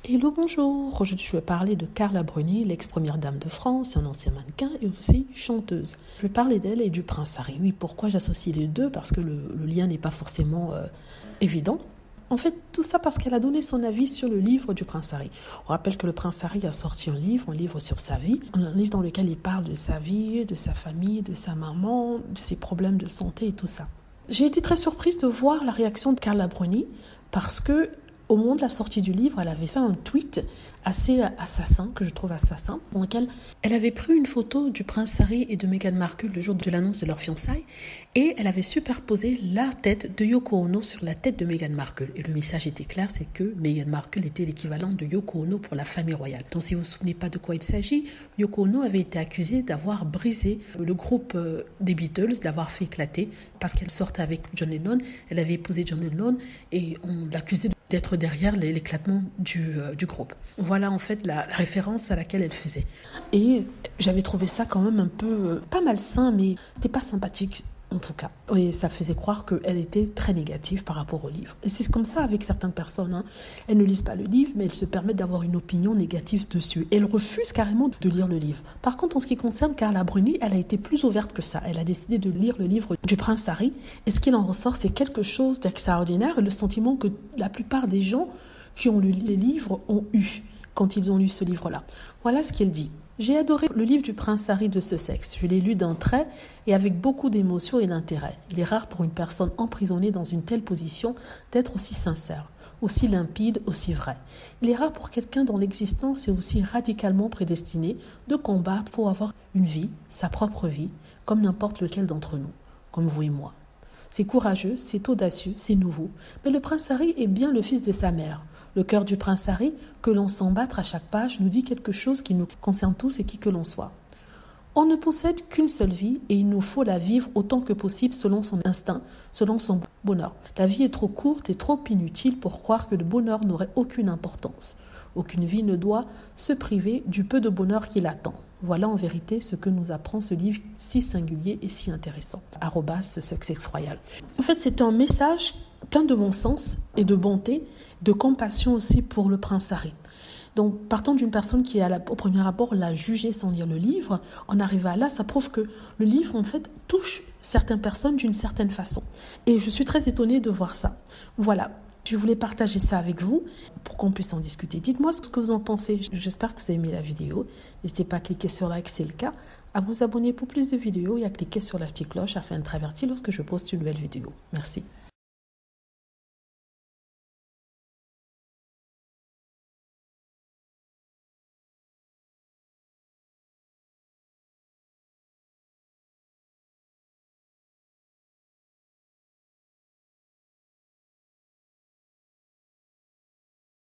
Hello, bonjour. Aujourd'hui, je vais parler de Carla Bruni, l'ex-première dame de France, un ancien mannequin et aussi chanteuse. Je vais parler d'elle et du prince Harry. Oui, pourquoi j'associe les deux? Parce que le lien n'est pas forcément évident. En fait, tout ça parce qu'elle a donné son avis sur le livre du prince Harry. On rappelle que le prince Harry a sorti un livre sur sa vie, un livre dans lequel il parle de sa vie, de sa famille, de sa maman, de ses problèmes de santé et tout ça. J'ai été très surprise de voir la réaction de Carla Bruni parce que au moment de la sortie du livre, elle avait fait un tweet assez assassin, que je trouve assassin, dans lequel elle avait pris une photo du prince Harry et de Meghan Markle le jour de l'annonce de leur fiançailles et elle avait superposé la tête de Yoko Ono sur la tête de Meghan Markle. Et le message était clair, c'est que Meghan Markle était l'équivalent de Yoko Ono pour la famille royale. Donc si vous ne vous souvenez pas de quoi il s'agit, Yoko Ono avait été accusée d'avoir brisé le groupe des Beatles, de l'avoir fait éclater parce qu'elle sortait avec John Lennon, elle avait épousé John Lennon et on l'accusait d'être derrière l'éclatement du groupe. Voilà en fait la référence à laquelle elle faisait. Et j'avais trouvé ça quand même un peu, pas malsain, mais c'était pas sympathique en tout cas. Et ça faisait croire qu'elle était très négative par rapport au livre. Et c'est comme ça avec certaines personnes. Hein. Elles ne lisent pas le livre, mais elles se permettent d'avoir une opinion négative dessus. Et elles refusent carrément de lire le livre. Par contre, en ce qui concerne Carla Bruni, elle a été plus ouverte que ça. Elle a décidé de lire le livre du prince Harry. Et ce qu'il en ressort, c'est quelque chose d'extraordinaire. Et le sentiment que la plupart des gens qui ont lu les livres ont eu quand ils ont lu ce livre-là. Voilà ce qu'elle dit. J'ai adoré le livre du prince Harry de Sussex. Je l'ai lu d'un trait et avec beaucoup d'émotion et d'intérêt. Il est rare pour une personne emprisonnée dans une telle position d'être aussi sincère, aussi limpide, aussi vrai. Il est rare pour quelqu'un dont l'existence est aussi radicalement prédestinée de combattre pour avoir une vie, sa propre vie, comme n'importe lequel d'entre nous, comme vous et moi. C'est courageux, c'est audacieux, c'est nouveau. Mais le prince Harry est bien le fils de sa mère. Le cœur du prince Harry, que l'on sent battre à chaque page, nous dit quelque chose qui nous concerne tous et qui que l'on soit. On ne possède qu'une seule vie et il nous faut la vivre autant que possible selon son instinct, selon son bonheur. La vie est trop courte et trop inutile pour croire que le bonheur n'aurait aucune importance. Aucune vie ne doit se priver du peu de bonheur qui l'attend. Voilà en vérité ce que nous apprend ce livre si singulier et si intéressant. @Success Royal. En fait, c'est un message plein de bon sens et de bonté, de compassion aussi pour le prince Harry. Donc, partant d'une personne qui, au premier abord, l'a jugé sans lire le livre, en arrivant à là, ça prouve que le livre, en fait, touche certaines personnes d'une certaine façon. Et je suis très étonnée de voir ça. Voilà. Je voulais partager ça avec vous pour qu'on puisse en discuter. Dites-moi ce que vous en pensez. J'espère que vous avez aimé la vidéo. N'hésitez pas à cliquer sur like si c'est le cas, à vous abonner pour plus de vidéos et à cliquer sur la petite cloche afin d'être averti lorsque je poste une nouvelle vidéo. Merci.